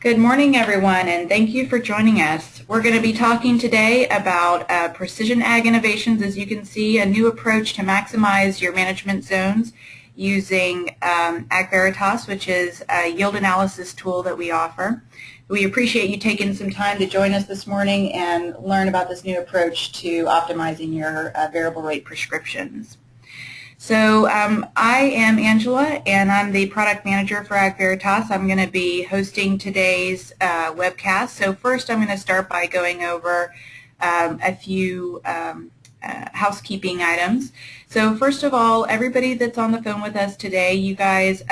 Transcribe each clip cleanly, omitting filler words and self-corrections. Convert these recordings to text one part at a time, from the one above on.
Good morning, everyone, and thank you for joining us. We're going to be talking today about precision ag innovations. As you can see, a new approach to maximize your management zones using AgVeritas, which is a yield analysis tool that we offer. We appreciate you taking some time to join us this morning and learn about this new approach to optimizing your variable rate prescriptions. So I am Angela, and I'm the product manager for AgVeritas. I'm going to be hosting today's webcast. So first I'm going to start by going over a few housekeeping items. So first of all, everybody that's on the phone with us today, you guys,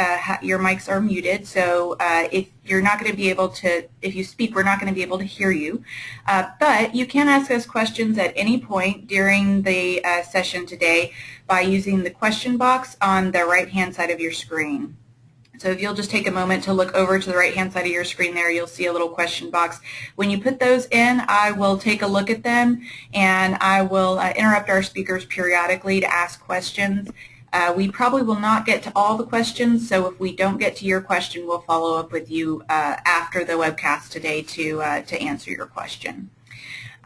your mics are muted. So if you're not going to be able to, if you speak, we're not going to be able to hear you. But you can ask us questions at any point during the session today by using the question box on the right-hand side of your screen. So if you'll just take a moment to look over to the right-hand side of your screen there, you'll see a little question box. When you put those in, I will take a look at them, and I will interrupt our speakers periodically to ask questions. We probably will not get to all the questions, so if we don't get to your question, we'll follow up with you after the webcast today to answer your question.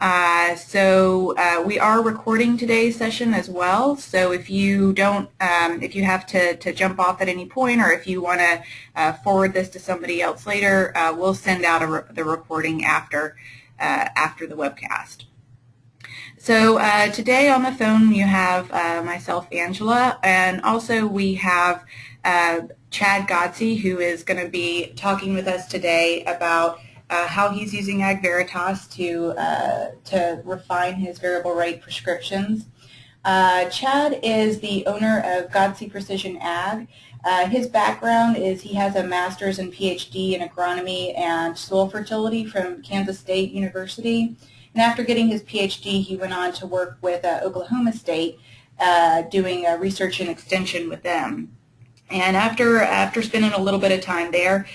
We are recording today's session as well. So if you don't, if you have to jump off at any point, or if you want to forward this to somebody else later, we'll send out the recording after the webcast. So today on the phone you have myself, Angela, and also we have Chad Godsey, who is going to be talking with us today about how he's using AgVeritas to refine his variable rate prescriptions. Chad is the owner of Godsey Precision Ag. His background is he has a master's and PhD in agronomy and soil fertility from Kansas State University. And after getting his PhD, he went on to work with Oklahoma State doing research and extension with them. And after spending a little bit of time there,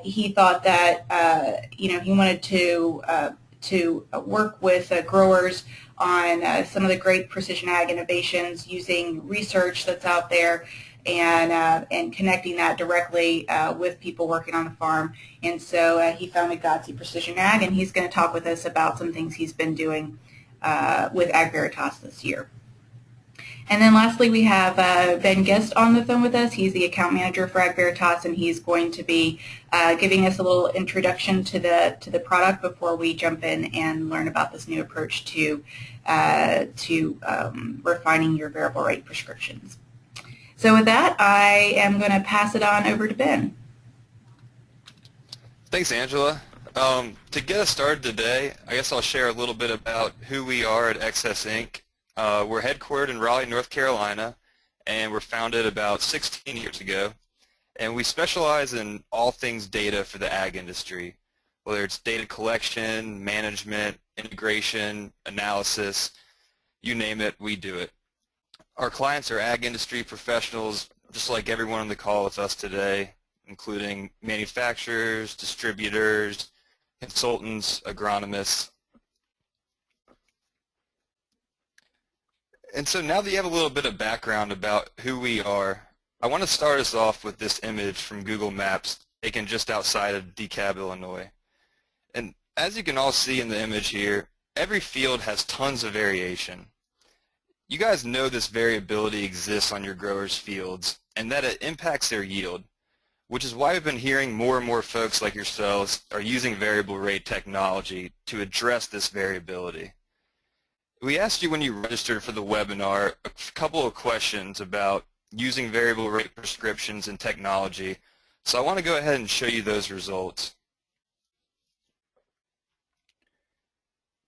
he thought that he wanted to work with growers on some of the great precision ag innovations using research that's out there and connecting that directly with people working on the farm. And so he founded Godsey Precision Ag, and he's going to talk with us about some things he's been doing with AgVeritas this year. And then lastly, we have Ben Guest on the phone with us. He's the account manager for AgVeritas, and he's going to be giving us a little introduction to the product before we jump in and learn about this new approach to refining your variable rate prescriptions. So with that, I am going to pass it on over to Ben. Thanks, Angela. To get us started today, I guess I'll share a little bit about who we are at XS Inc. We're headquartered in Raleigh, North Carolina, and we're founded about 16 years ago. And we specialize in all things data for the ag industry, whether it's data collection, management, integration, analysis, you name it, we do it. Our clients are ag industry professionals, just like everyone on the call with us today, including manufacturers, distributors, consultants, agronomists. And so now that you have a little bit of background about who we are, I want to start us off with this image from Google Maps taken just outside of DeKalb, Illinois. And as you can all see in the image here, every field has tons of variation. You guys know this variability exists on your growers' fields and that it impacts their yield, which is why we've been hearing more and more folks like yourselves are using variable rate technology to address this variability. We asked you when you registered for the webinar a couple of questions about using variable rate prescriptions and technology, so I want to go ahead and show you those results.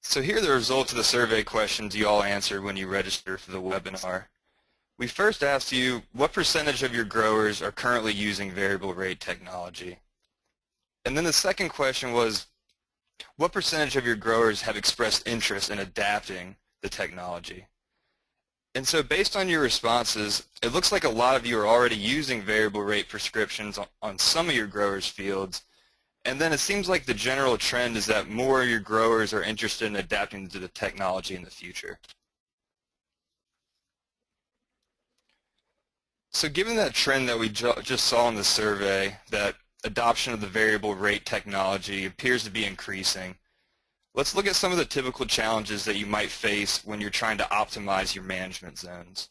So here are the results of the survey questions you all answered when you registered for the webinar. We first asked you what percentage of your growers are currently using variable rate technology. And then the second question was, what percentage of your growers have expressed interest in adapting the technology? And so based on your responses, it looks like a lot of you are already using variable rate prescriptions on some of your growers' fields. And then it seems like the general trend is that more of your growers are interested in adapting to the technology in the future. So given that trend that we just saw in the survey, that adoption of the variable rate technology appears to be increasing. Let's look at some of the typical challenges that you might face when you're trying to optimize your management zones.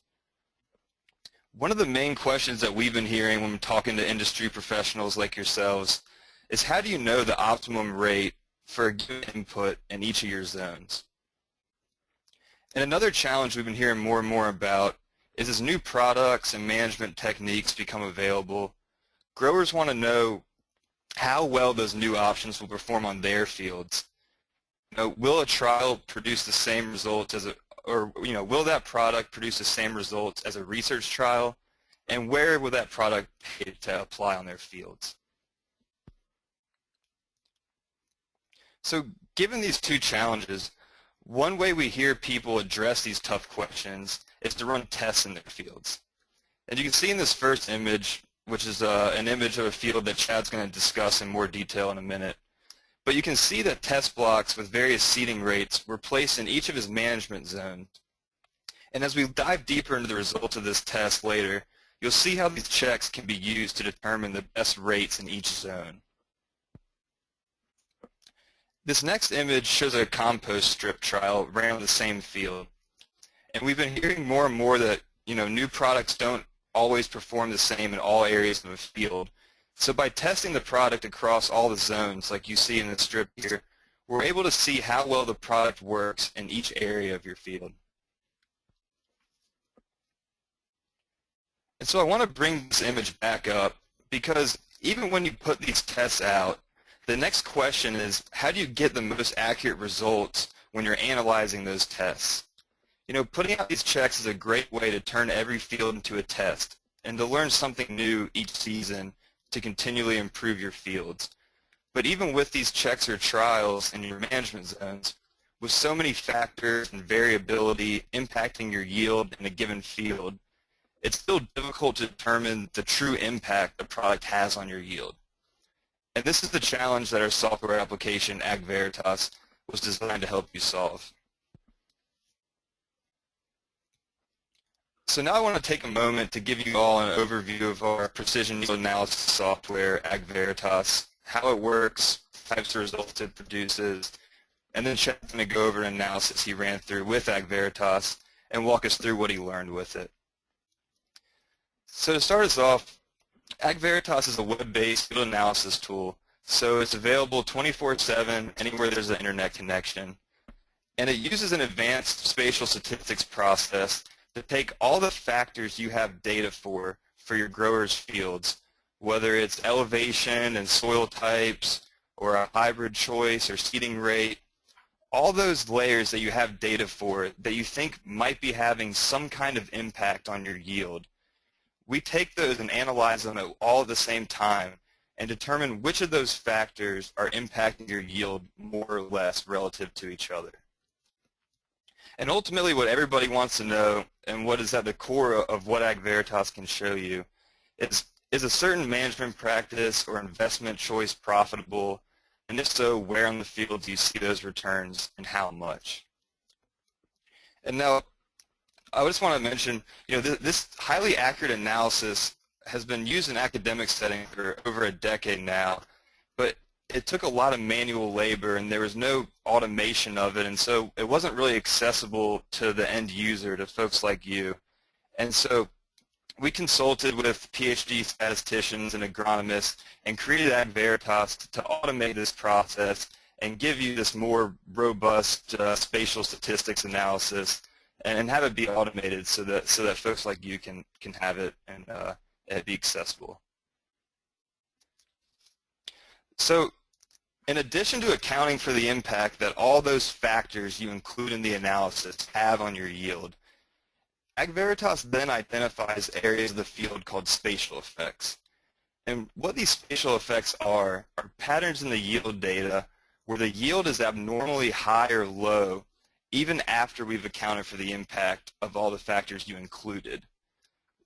One of the main questions that we've been hearing when talking to industry professionals like yourselves is, how do you know the optimum rate for a given input in each of your zones? And another challenge we've been hearing more and more about is, as new products and management techniques become available, growers want to know how well those new options will perform on their fields. Will a trial produce the same results as will that product produce the same results as a research trial, and where will that product pay to apply on their fields? So given these two challenges, one way we hear people address these tough questions is to run tests in their fields. And you can see in this first image, which is an image of a field that Chad's going to discuss in more detail in a minute, but you can see that test blocks with various seeding rates were placed in each of his management zones. And as we dive deeper into the results of this test later, you'll see how these checks can be used to determine the best rates in each zone. This next image shows a compost strip trial ran on the same field. And we've been hearing more and more that new products don't always perform the same in all areas of a field. So by testing the product across all the zones, like you see in the strip here, we're able to see how well the product works in each area of your field. And so I want to bring this image back up, because even when you put these tests out, the next question is, how do you get the most accurate results when you're analyzing those tests? Putting out these checks is a great way to turn every field into a test and to learn something new each season to continually improve your fields. But even with these checks or trials in your management zones, with so many factors and variability impacting your yield in a given field, it's still difficult to determine the true impact the product has on your yield. And this is the challenge that our software application, AgVeritas, was designed to help you solve. So now I want to take a moment to give you all an overview of our precision yield analysis software, AgVeritas, how it works, types of results it produces, and then Chad's going to go over an analysis he ran through with AgVeritas and walk us through what he learned with it. So to start us off, AgVeritas is a web-based field analysis tool, so it's available 24/7 anywhere there's an internet connection. And it uses an advanced spatial statistics process to take all the factors you have data for your growers' fields, whether it's elevation and soil types, or a hybrid choice or seeding rate, all those layers that you have data for that you think might be having some kind of impact on your yield. We take those and analyze them all at the same time and determine which of those factors are impacting your yield more or less relative to each other. And ultimately what everybody wants to know, and what is at the core of what AgVeritas can show you, is a certain management practice or investment choice profitable, and if so, where on the field do you see those returns and how much? And now I just want to mention, this highly accurate analysis has been used in academic settings for over a decade now, but it took a lot of manual labor and there was no automation of it, and so it wasn't really accessible to the end user, to folks like you. And so we consulted with PhD statisticians and agronomists and created AgVeritas to automate this process and give you this more robust spatial statistics analysis and have it be automated so that folks like you can have it and be accessible. So in addition to accounting for the impact that all those factors you include in the analysis have on your yield, AgVeritas then identifies areas of the field called spatial effects. And what these spatial effects are patterns in the yield data where the yield is abnormally high or low even after we've accounted for the impact of all the factors you included.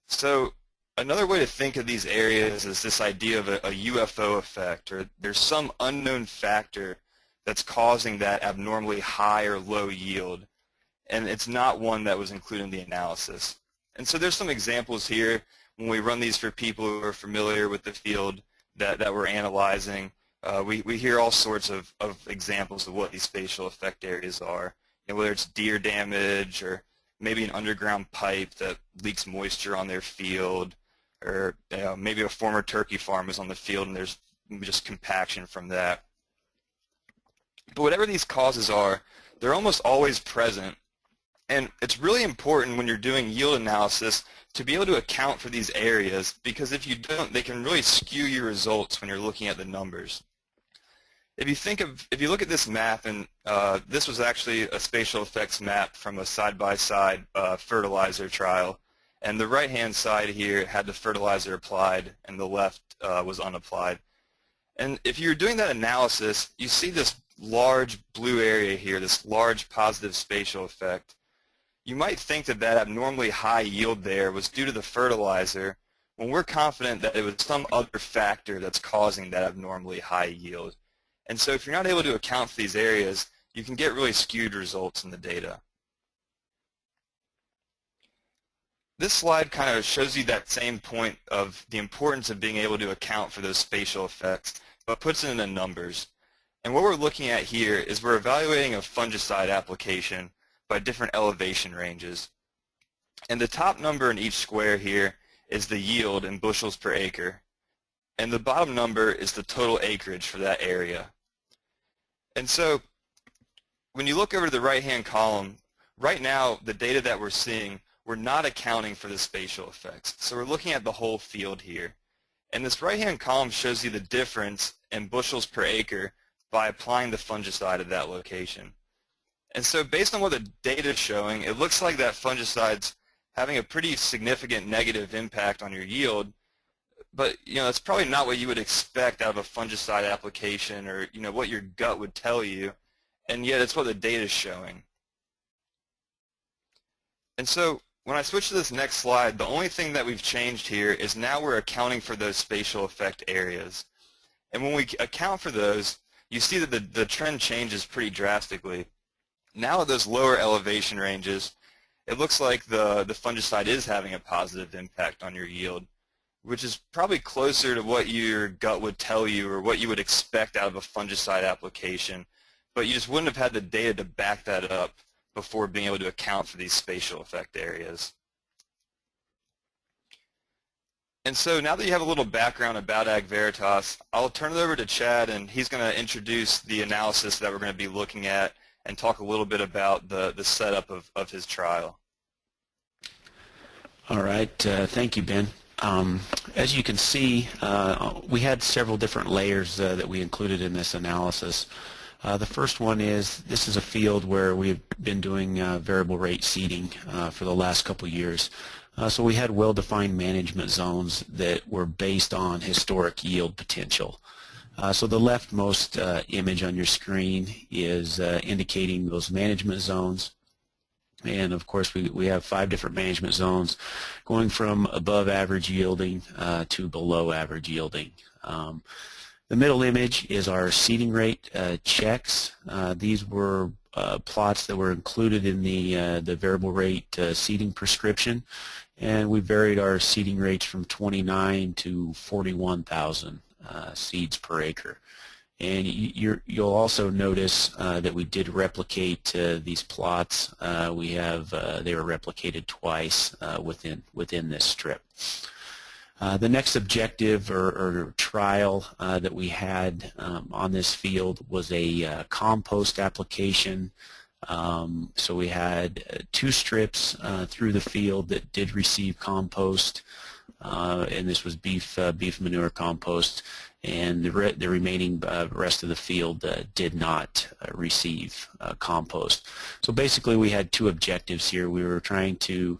So another way to think of these areas is this idea of a UFO effect, or there's some unknown factor that's causing that abnormally high or low yield, and it's not one that was included in the analysis. And so there's some examples here when we run these for people who are familiar with the field. that we're analyzing. We hear all sorts of examples of what these spatial effect areas are. Whether it's deer damage or maybe an underground pipe that leaks moisture on their field, or maybe a former turkey farm is on the field and there's just compaction from that. But whatever these causes are, they're almost always present. And it's really important when you're doing yield analysis to be able to account for these areas, because if you don't, they can really skew your results when you're looking at the numbers. If you look at this map, and this was actually a spatial effects map from a side-by-side fertilizer trial, and the right-hand side here had the fertilizer applied and the left was unapplied. And if you're doing that analysis, you see this large blue area here, this large positive spatial effect. You might think that that abnormally high yield there was due to the fertilizer, when we're confident that it was some other factor that's causing that abnormally high yield. And so if you're not able to account for these areas, you can get really skewed results in the data. This slide kind of shows you that same point of the importance of being able to account for those spatial effects, but puts it into numbers. And what we're looking at here is we're evaluating a fungicide application by different elevation ranges. And the top number in each square here is the yield in bushels per acre. And the bottom number is the total acreage for that area. And so when you look over to the right-hand column, right now the data that we're seeing, we're not accounting for the spatial effects. So we're looking at the whole field here. And this right-hand column shows you the difference in bushels per acre by applying the fungicide at that location. And so based on what the data is showing, it looks like that fungicide's having a pretty significant negative impact on your yield. But that's probably not what you would expect out of a fungicide application, or what your gut would tell you, and yet it's what the data is showing. And so when I switch to this next slide, the only thing that we've changed here is now we're accounting for those spatial effect areas. And when we account for those, you see that the trend changes pretty drastically. Now at those lower elevation ranges, it looks like the fungicide is having a positive impact on your yield, which is probably closer to what your gut would tell you or what you would expect out of a fungicide application, but you just wouldn't have had the data to back that up before being able to account for these spatial effect areas. And so now that you have a little background about AgVeritas, I'll turn it over to Chad, and he's going to introduce the analysis that we're going to be looking at and talk a little bit about the setup of his trial. All right, thank you, Ben. As you can see, we had several different layers that we included in this analysis. The first one is, this is a field where we've been doing variable rate seeding for the last couple of years. So we had well-defined management zones that were based on historic yield potential. So the leftmost image on your screen is indicating those management zones. And of course we have 5 different management zones going from above average yielding to below average yielding. The middle image is our seeding rate checks. These were plots that were included in the variable rate seeding prescription, and we varied our seeding rates from 29 to 41,000 seeds per acre. And you'll also notice that we did replicate these plots. They were replicated twice within this strip. The next objective or trial that we had on this field was a compost application. So we had 2 strips through the field that did receive compost, and this was beef manure compost, and the remaining rest of the field did not receive compost. So basically we had 2 objectives here. We were trying to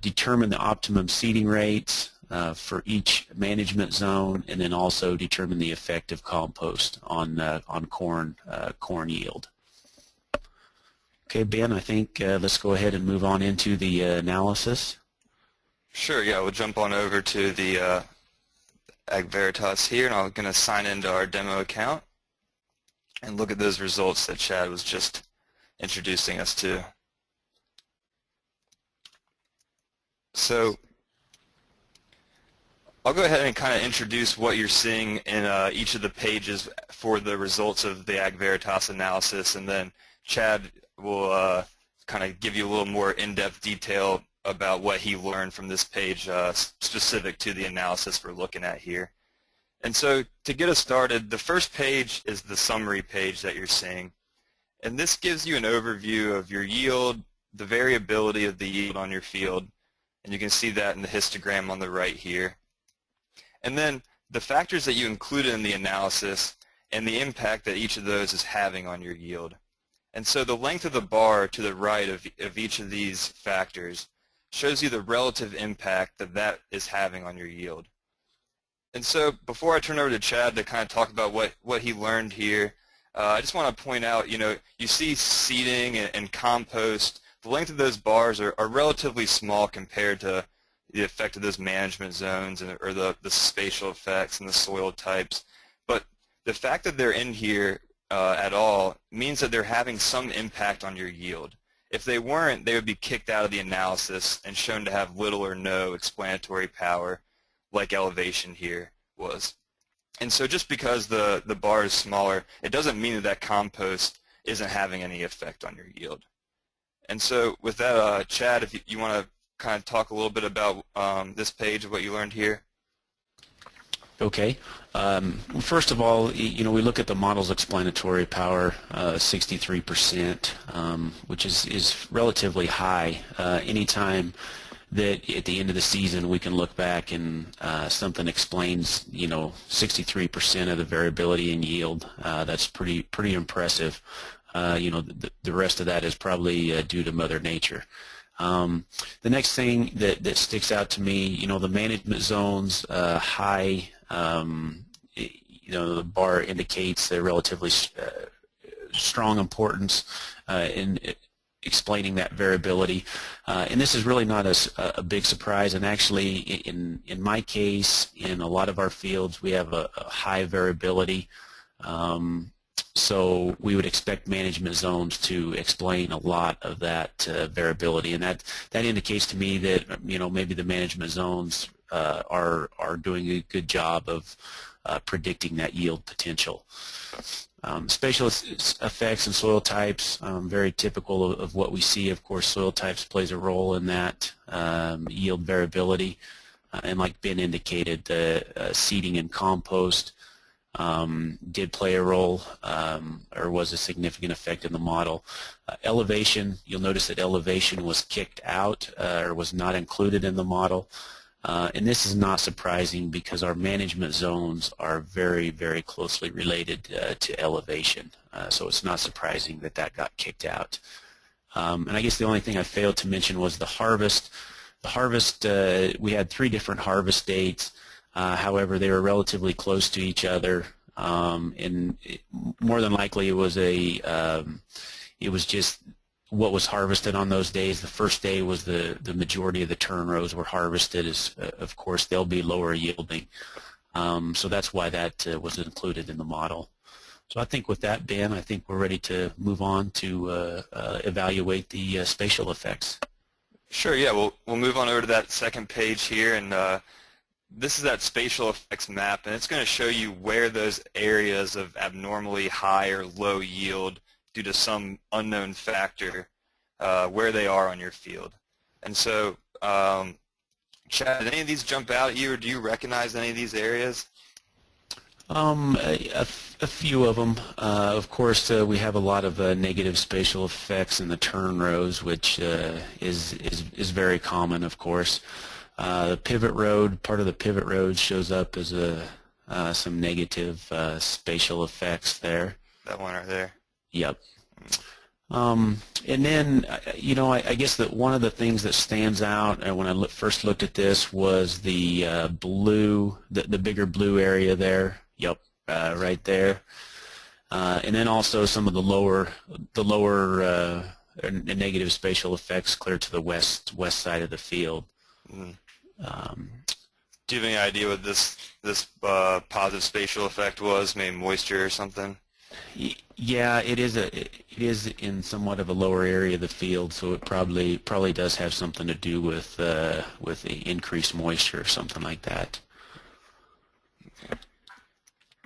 determine the optimum seeding rates for each management zone, and then also determine the effect of compost on corn yield. Okay, Ben, I think let's go ahead and move on into the analysis. Sure, yeah, we'll jump on over to the AgVeritas here, and I'm going to sign into our demo account and look at those results that Chad was just introducing us to. So I'll go ahead and kind of introduce what you're seeing in each of the pages for the results of the AgVeritas analysis, and then Chad will kind of give you a little more in-depth detail about what he learned from this page specific to the analysis we're looking at here. And so to get us started, the first page is the summary page that you're seeing. And this gives you an overview of your yield, the variability of the yield on your field, and you can see that in the histogram on the right here. And then the factors that you included in the analysis and the impact that each of those is having on your yield. And so the length of the bar to the right of each of these factors shows you the relative impact that that is having on your yield. And so before I turn over to Chad to kind of talk about what he learned here, I just want to point out, you see seeding and compost. The length of those bars are relatively small compared to the effect of those management zones or the spatial effects and the soil types. But the fact that they're in here at all means that they're having some impact on your yield. If they weren't, they would be kicked out of the analysis and shown to have little or no explanatory power, like elevation here was. And so just because the bar is smaller, it doesn't mean that compost isn't having any effect on your yield. And so with that, Chad, if you want to kind of talk a little bit about this page of what you learned here. Okay. First of all, we look at the model's explanatory power, 63%, which is relatively high. Anytime that at the end of the season we can look back and something explains, 63% of the variability in yield, that's pretty impressive. The rest of that is probably due to Mother Nature. The next thing that sticks out to me, the management zones, high, the bar indicates a relatively strong importance in explaining that variability. And this is really not a big surprise. And actually, in my case, in a lot of our fields, we have a high variability. So we would expect management zones to explain a lot of that variability, and that indicates to me that maybe the management zones are doing a good job of predicting that yield potential. Spatial effects and soil types, very typical of what we see. Of course, soil types plays a role in that yield variability, and like Ben indicated, the seeding and compost did play a role or was a significant effect in the model. Elevation, you'll notice that elevation was kicked out or was not included in the model. And this is not surprising because our management zones are very, very closely related to elevation. So it's not surprising that that got kicked out. And I guess the only thing I failed to mention was the harvest. The harvest, we had 3 different harvest dates. However, they were relatively close to each other, and more than likely it was just what was harvested on those days. The first day was the majority of the turn rows were harvested. Of course, they'll be lower yielding, so that's why that was included in the model. So I think with that, Ben, I think we're ready to move on to evaluate the spatial effects. Sure. Yeah. We'll move on over to that second page here, and this is that spatial effects map, and it's going to show you where those areas of abnormally high or low yield due to some unknown factor, where they are on your field. And so, Chad, did any of these jump out at you, or do you recognize any of these areas? A few of them. Of course, we have a lot of negative spatial effects in the turn rows, which is very common, of course. The pivot road, part of the pivot road shows up as some negative spatial effects there. That one right there. Yep. And then, I guess that one of the things that stands out when I first looked at this was the blue, the bigger blue area there. Yep, right there. And then also some of the lower negative spatial effects clear to the west side of the field. Mm. Do you have any idea what this positive spatial effect was? Maybe moisture or something? Yeah, it is in somewhat of a lower area of the field, so it probably does have something to do with the increased moisture or something like that.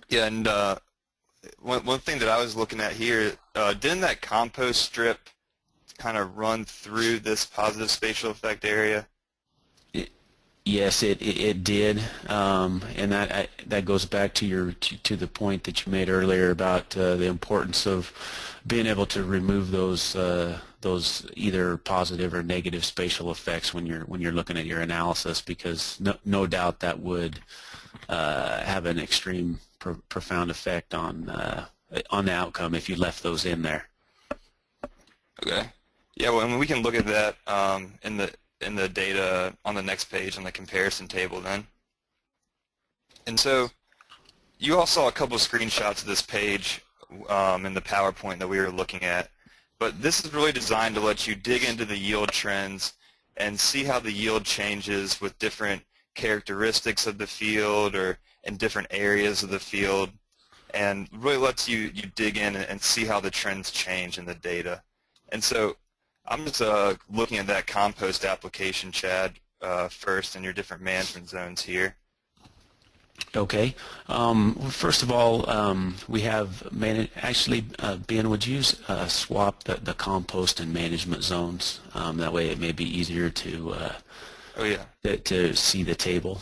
Yeah, and one thing that I was looking at here, didn't that compost strip kind of run through this positive spatial effect area? Yes, it did, and that goes back to to the point that you made earlier about the importance of being able to remove those either positive or negative spatial effects when you're looking at your analysis, because no doubt that would have an extreme profound effect on the outcome if you left those in there. Okay. Yeah, well, and we can look at that in the data on the next page on the comparison table then. And so you all saw a couple of screenshots of this page in the PowerPoint that we were looking at, but this is really designed to let you dig into the yield trends and see how the yield changes with different characteristics of the field or in different areas of the field, and really lets you dig in and see how the trends change in the data. And so I'm just looking at that compost application, Chad, first in your different management zones here. Okay. First of all, we have actually, Ben, would you swap the compost and management zones? That way it may be easier to Oh yeah. to see the table.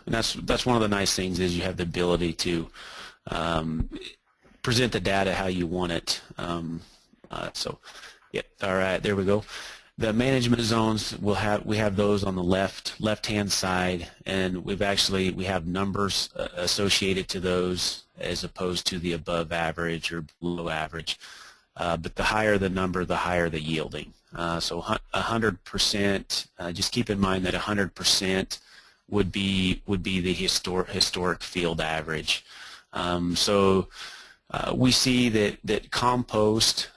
And that's one of the nice things, is you have the ability to present the data how you want it. So, yeah, all right, there we go. The management zones, we have those on the left-hand side, and we have numbers associated to those as opposed to the above average or below average. But the higher the number, the higher the yielding. So 100%. Just keep in mind that 100% would be the historic field average. We see that compost,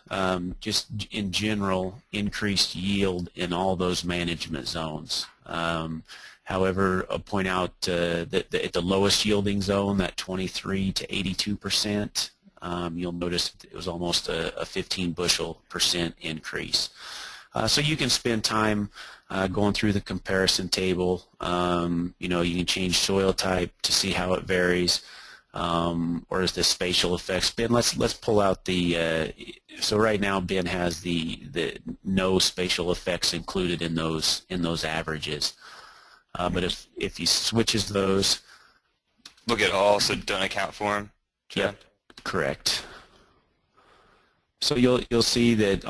just in general, increased yield in all those management zones. However, I'll point out that at the lowest yielding zone, that 23 to 82%, you'll notice it was almost a 15 bushel percent increase. So you can spend time going through the comparison table. You can change soil type to see how it varies. Or is this spatial effects? Ben, let's pull out the. So right now Ben has the no spatial effects included in those averages. But if he switches those, Look at all, so don't account for them. Yep, correct. So you'll see that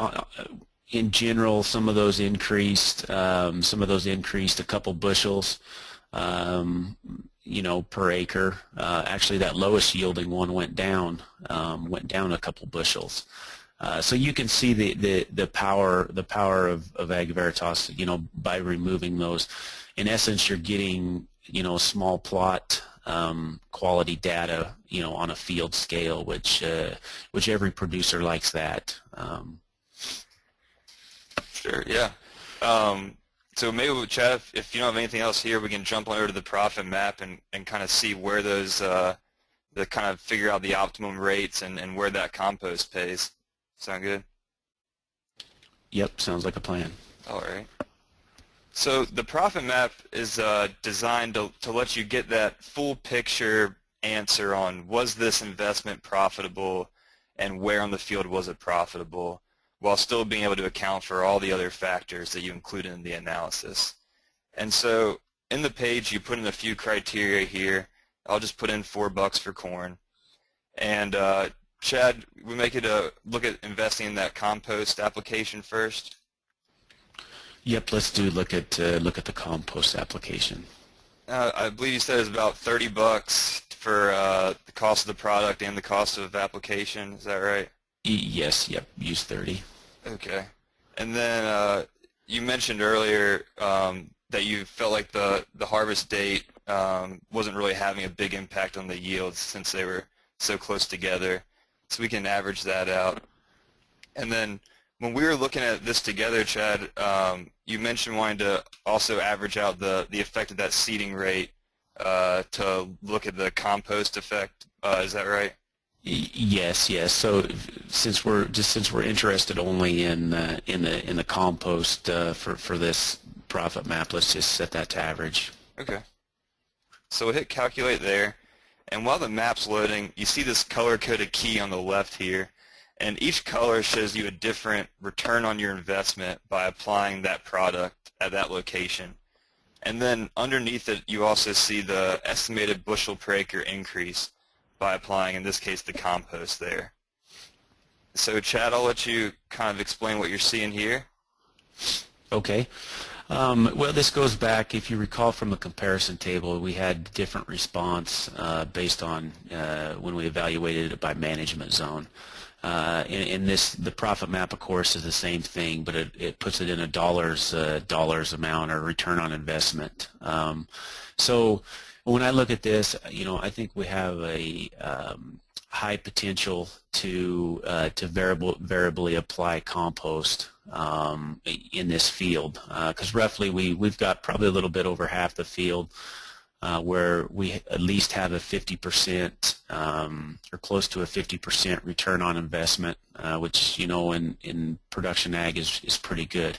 in general some of those increased. Some of those increased a couple bushels. Per acre. Actually, that lowest yielding one went down a couple bushels. So you can see the power of AgVeritas. By removing those, in essence, you're getting small plot quality data on a field scale, which every producer likes that. Sure. Yeah. So maybe, Chad, if you don't have anything else here, we can jump over to the profit map and kind of see where those, kind of figure out the optimum rates and where that compost pays. Sound good? Yep, sounds like a plan. All right. So the profit map is designed to let you get that full picture answer on, was this investment profitable and where on the field was it profitable, while still being able to account for all the other factors that you included in the analysis. And so in the page you put in a few criteria here. I'll just put in $4 for corn. And Chad, we make it a look at investing in that compost application first. Yep, let's look at the compost application. I believe you said it's about $30 for the cost of the product and the cost of application. Is that right? Yes, yep, use 30. Okay. And then you mentioned earlier that you felt like the harvest date wasn't really having a big impact on the yields since they were so close together. So we can average that out. And then when we were looking at this together, Chad, you mentioned wanting to also average out the effect of that seeding rate to look at the compost effect. Is that right? Yes. So since we're interested only in the compost for this profit map, let's just set that to average. Okay. So we'll hit calculate there, And while the map's loading, you see this color-coded key on the left here, and each color shows you a different return on your investment by applying that product at that location. And then underneath it, you also see the estimated bushel per acre increase by applying, in this case, the compost there. So Chad, I'll let you kind of explain what you're seeing here. Okay. Well, this goes back, if you recall from the comparison table, we had different response based on when we evaluated it by management zone. In this, the profit map, of course, is the same thing, but it puts it in a dollars amount or return on investment. So when I look at this, I think we have a high potential to variably apply compost in this field, because roughly we've got probably a little bit over half the field where we at least have a 50% or close to a 50% return on investment, which in production ag is pretty good.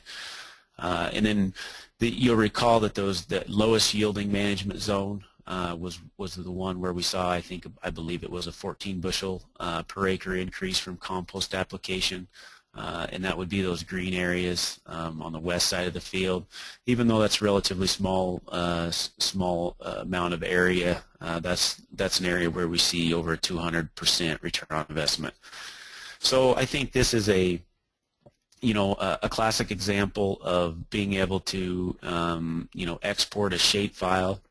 And then you'll recall that the lowest yielding management zone was the one where we saw, I believe it was a 14 bushel per acre increase from compost application, and that would be those green areas on the west side of the field. Even though that's relatively small amount of area, that's an area where we see over a 200% return on investment. So I think this is a classic example of being able to export a shape file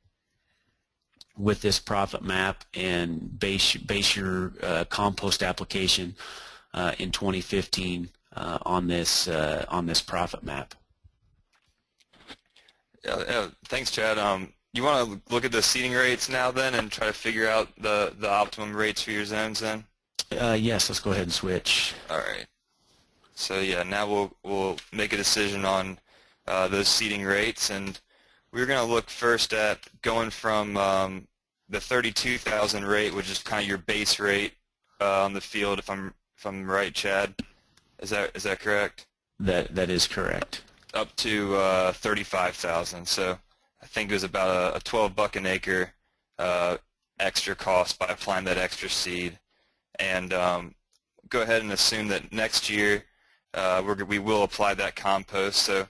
with this profit map and base your compost application in 2015 on this profit map. Thanks, Chad. You want to look at the seeding rates now then and try to figure out the optimum rates for your zones then? Yes, let's go ahead and switch. All right. So yeah, now we'll make a decision on those seeding rates, and we're going to look first at going from the 32,000 rate, which is kind of your base rate on the field, if I'm right, Chad. Is that correct? That is correct. Up to 35,000. So I think it was about a $12 an acre extra cost by applying that extra seed. And go ahead and assume that next year we will apply that compost. So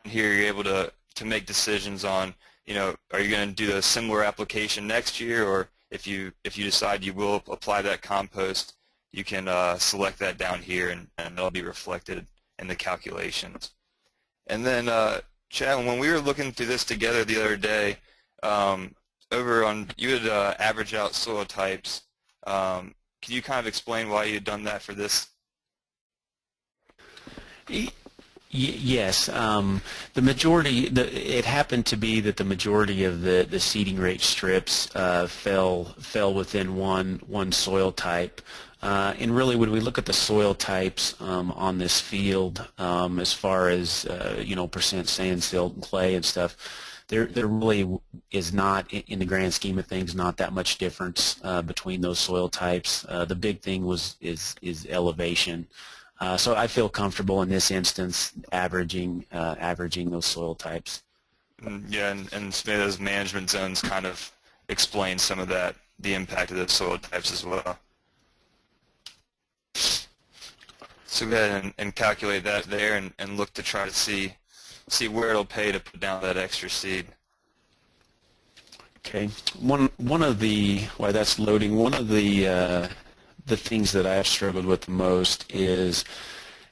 here you're able to make decisions on, are you going to do a similar application next year, or if you decide you will apply that compost, you can select that down here, and that'll be reflected in the calculations. And then, Chad, when we were looking through this together the other day, you had averaged out soil types. Can you kind of explain why you had done that for this? Yes, the majority. It happened to be that the majority of the seeding rate strips fell within one soil type, and really, when we look at the soil types on this field, as far as percent sand, silt, and clay and stuff, there really is not, in the grand scheme of things, not that much difference between those soil types. The big thing is elevation. So I feel comfortable in this instance averaging those soil types. Yeah, and maybe those management zones kind of explain some of that, the impact of those soil types as well. So go ahead and calculate that there, and look to try to see where it'll pay to put down that extra seed. Okay. One of the, while that's loading, one of the things that I have struggled with the most is,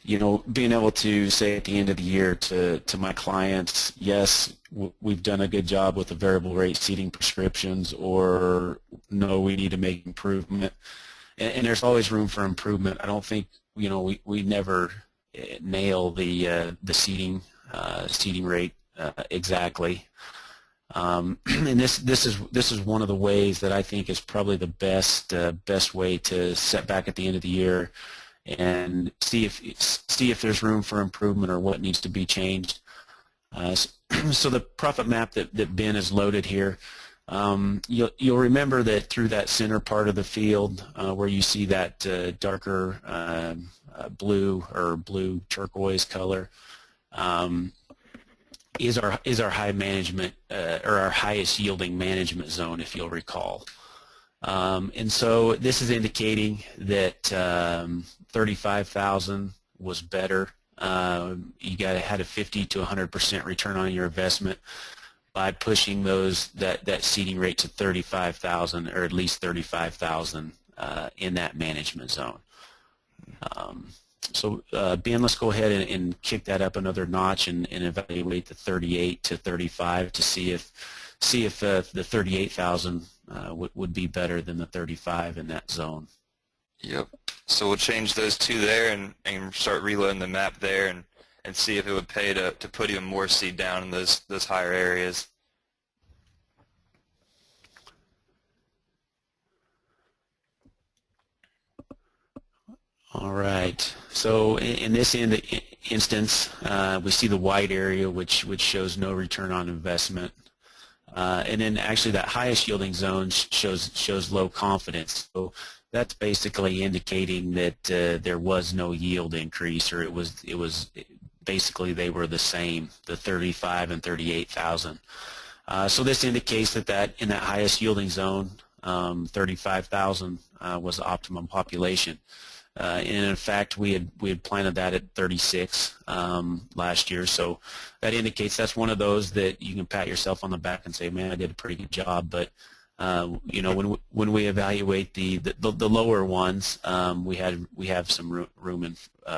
being able to say at the end of the year to my clients, yes, we've done a good job with the variable rate seeding prescriptions, or no, we need to make improvement. And there's always room for improvement. I don't think, we never nail the seeding rate exactly. And this is one of the ways that I think is probably the best way to set back at the end of the year and see if there's room for improvement or what needs to be changed. So the profit map that Ben has loaded here, you'll remember that through that center part of the field where you see that darker blue or blue turquoise color, is our high management or our highest yielding management zone, if you'll recall. And so this is indicating that 35,000 was better. You had a 50 to 100% return on your investment by pushing that seeding rate to 35,000, or at least 35,000 in that management zone. So Ben, let's go ahead and kick that up another notch and evaluate the 38 to 35 to see if the 38,000 would be better than the 35 in that zone. Yep. So we'll change those two there and start reloading the map there and see if it would pay to put even more seed down in those higher areas. All right. So in this instance, we see the white area, which shows no return on investment. And then actually that highest yielding zone shows low confidence. So that's basically indicating that there was no yield increase, or it was basically they were the same, the 35 and 38,000. So this indicates that in that highest yielding zone, 35,000 was the optimum population. And in fact, we had planted that at 36 last year, so that indicates that's one of those that you can pat yourself on the back and say, man, I did a pretty good job. But you know, when we evaluate the lower ones, we have some room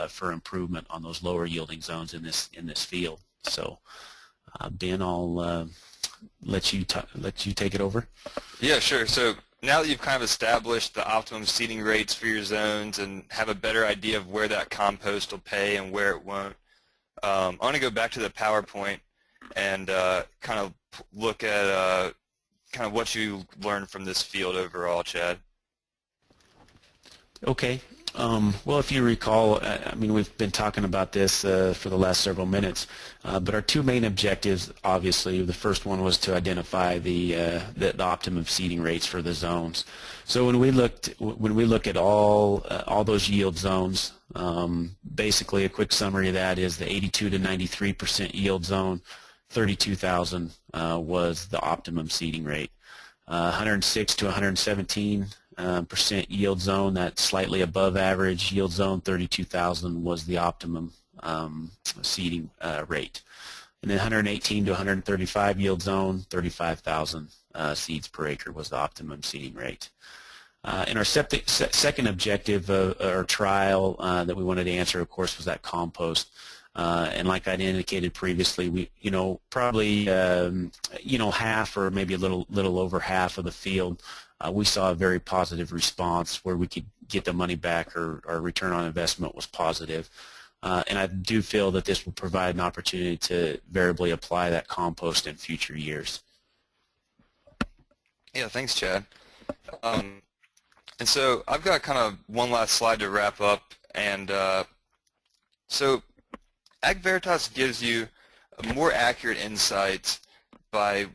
for improvement on those lower yielding zones in this field. So Ben, I'll let you take it over. Yeah, sure. So now that you've kind of established the optimum seeding rates for your zones and have a better idea of where that compost will pay and where it won't, I want to go back to the PowerPoint and kind of look at kind of what you learned from this field overall, Chad. Okay. Well, if you recall, I mean, we've been talking about this for the last several minutes, but our two main objectives, obviously, the first one was to identify the optimum seeding rates for the zones. So when we look at all those yield zones, basically a quick summary of that is the 82 to 93% yield zone, 32,000 was the optimum seeding rate. 106 to 117 percent yield zone, that's slightly above average yield zone, 32,000 was the optimum seeding rate. And then 118 to 135 yield zone, 35,000 seeds per acre was the optimum seeding rate. And our second objective or trial that we wanted to answer, of course, was that compost. And like I'd indicated previously, we, probably, half or maybe a little over half of the field, we saw a very positive response where we could get the money back, or our return on investment was positive. And I do feel that this will provide an opportunity to variably apply that compost in future years. Yeah, thanks, Chad. And so I've got kind of one last slide to wrap up. And so AgVeritas gives you a more accurate insight by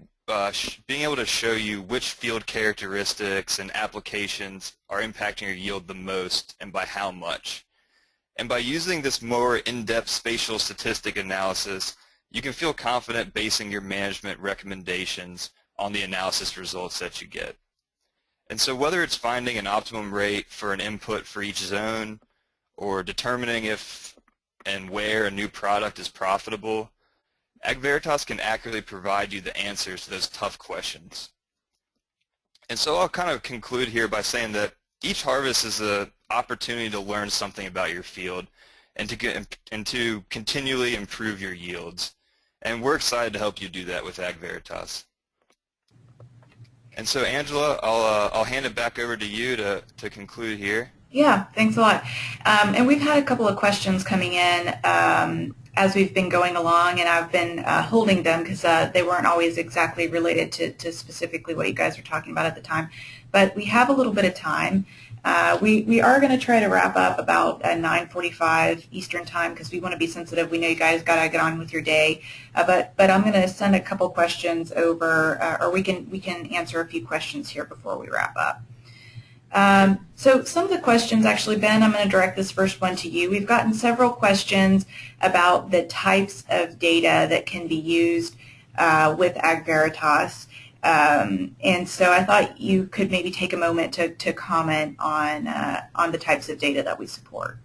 being able to show you which field characteristics and applications are impacting your yield the most and by how much. And by using this more in-depth spatial statistic analysis, you can feel confident basing your management recommendations on the analysis results that you get. And so whether it's finding an optimum rate for an input for each zone, or determining if and where a new product is profitable, AgVeritas can accurately provide you the answers to those tough questions. And so I'll kind of conclude here by saying that each harvest is an opportunity to learn something about your field and to continually improve your yields. And we're excited to help you do that with AgVeritas. And so Angela, I'll hand it back over to you to conclude here. Yeah, thanks a lot. And we've had a couple of questions coming in as we've been going along, and I've been holding them because they weren't always exactly related to specifically what you guys were talking about at the time. But we have a little bit of time. We are going to try to wrap up about 9:45 Eastern time because we want to be sensitive. We know you guys got to get on with your day. But I'm going to send a couple questions over, or we can answer a few questions here before we wrap up. So some of the questions, actually, Ben, I'm going to direct this first one to you. We've gotten several questions about the types of data that can be used with AgVeritas. And so I thought you could maybe take a moment to comment on the types of data that we support.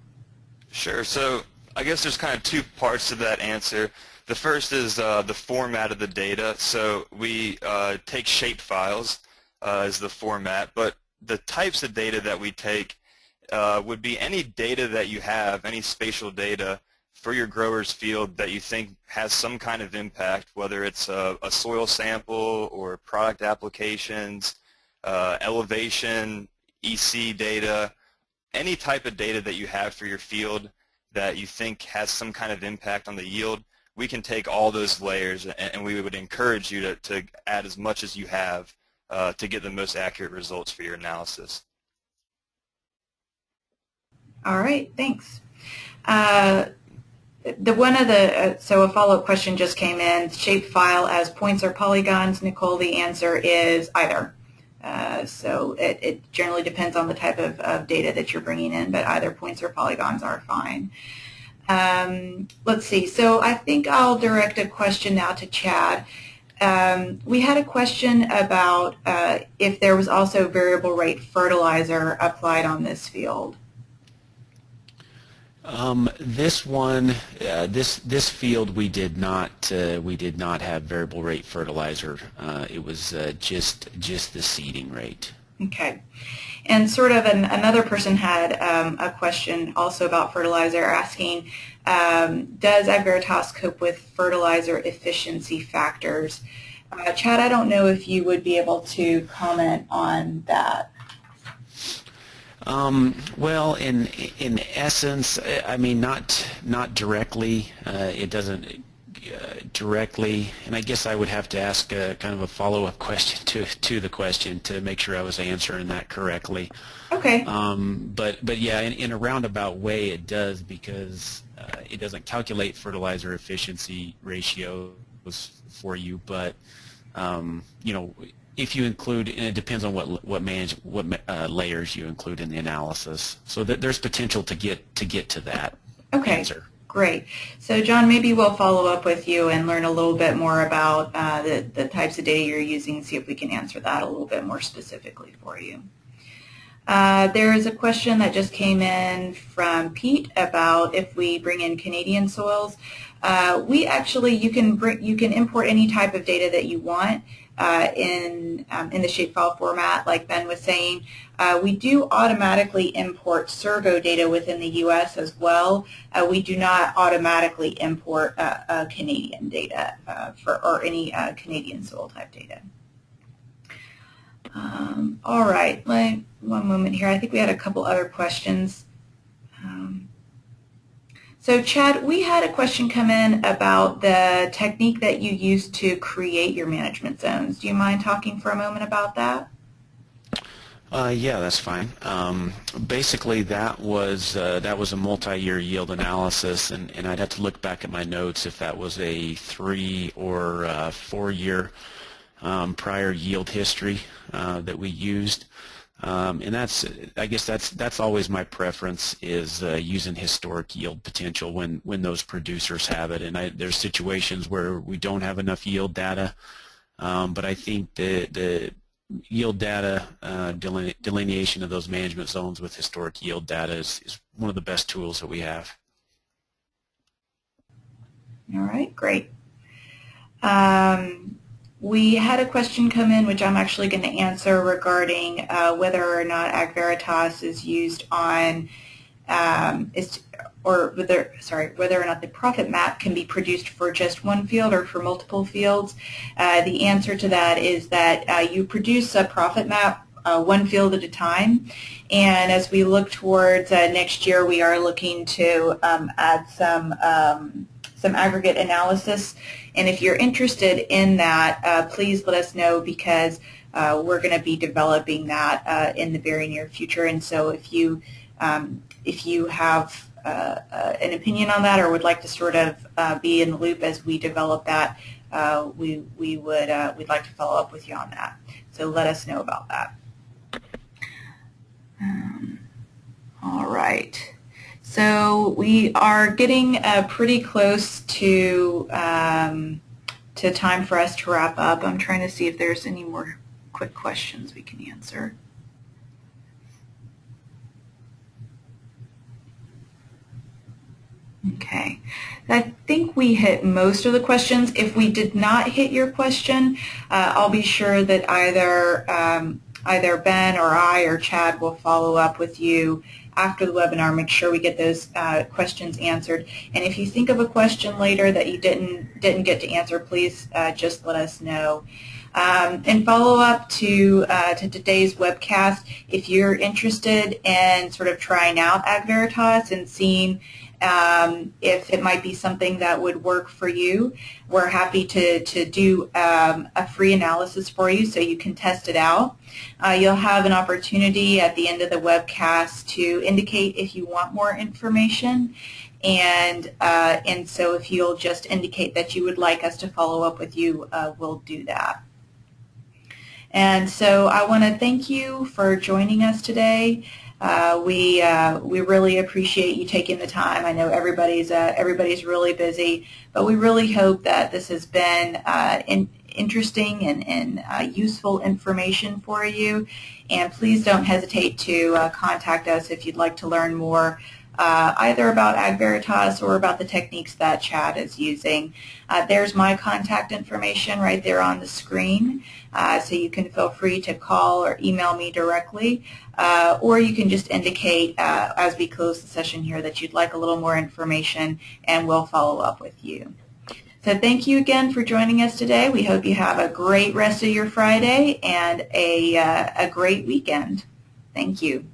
Sure. So I guess there's kind of two parts to that answer. The first is the format of the data. So we take shape files as the format, but the types of data that we take would be any data that you have, any spatial data for your grower's field that you think has some kind of impact, whether it's a soil sample or product applications, elevation, EC data, any type of data that you have for your field that you think has some kind of impact on the yield. We can take all those layers, and we would encourage you to add as much as you have to get the most accurate results for your analysis. All right, thanks. So a follow-up question just came in. Shape file as points or polygons. Nicole, the answer is either. So it generally depends on the type of data that you're bringing in, but either points or polygons are fine. Let's see. So I think I'll direct a question now to Chad. We had a question about if there was also variable rate fertilizer applied on this field. This one, this field, we did not have variable rate fertilizer. It was just the seeding rate. Okay, and sort of another person had a question also about fertilizer, asking, does AgVeritas cope with fertilizer efficiency factors? Chad, I don't know if you would be able to comment on that. Well, in essence, I mean, not directly. It doesn't directly, and I guess I would have to ask kind of a follow-up question to the question to make sure I was answering that correctly. Okay. But yeah, in a roundabout way, it does, because it doesn't calculate fertilizer efficiency ratios for you, but you know, if you include, and it depends on what layers you include in the analysis, so that there's potential to get to that answer. Great. So John, maybe we'll follow up with you and learn a little bit more about the types of data you're using, see if we can answer that a little bit more specifically for you. There is a question that just came in from Pete about if we bring in Canadian soils. We actually, you can import any type of data that you want in the shapefile format, like Ben was saying. We do automatically import Servo data within the U.S. as well. We do not automatically import Canadian data or any Canadian soil type data. All right, one moment here. I think we had a couple other questions. So Chad, we had a question come in about the technique that you use to create your management zones. Do you mind talking for a moment about that? Yeah, that's fine. Basically, that was a multi-year yield analysis, and I'd have to look back at my notes if that was a 3 or 4 year prior yield history that we used. And I guess that's always my preference, is using historic yield potential when those producers have it. And there's situations where we don't have enough yield data, but I think the yield data delineation of those management zones with historic yield data is one of the best tools that we have. All right, great. We had a question come in, which I'm actually going to answer, regarding whether or not AgVeritas is used on, whether or not the profit map can be produced for just one field or for multiple fields. The answer to that is that you produce a profit map one field at a time, and as we look towards next year, we are looking to add some aggregate analysis. And if you're interested in that, please let us know, because we're going to be developing that in the very near future. And so if you have an opinion on that, or would like to sort of be in the loop as we develop that, we'd like to follow up with you on that. So let us know about that. All right. So we are getting pretty close to to time for us to wrap up. I'm trying to see if there's any more quick questions we can answer. Okay, I think we hit most of the questions. If we did not hit your question, I'll be sure that either Ben or I or Chad will follow up with you after the webinar, make sure we get those questions answered. And if you think of a question later that you didn't get to answer, please just let us know. And follow up to today's webcast, if you're interested in sort of trying out AgVeritas and seeing if it might be something that would work for you, we're happy to do a free analysis for you so you can test it out. You'll have an opportunity at the end of the webcast to indicate if you want more information, and so if you'll just indicate that you would like us to follow up with you, we'll do that. And so I want to thank you for joining us today. We really appreciate you taking the time. I know everybody's really busy, but we really hope that this has been interesting and useful information for you. And please don't hesitate to contact us if you'd like to learn more either about AgVeritas or about the techniques that Chad is using. There's my contact information right there on the screen, so you can feel free to call or email me directly, or you can just indicate as we close the session here that you'd like a little more information, and we'll follow up with you. So thank you again for joining us today. We hope you have a great rest of your Friday and a great weekend. Thank you.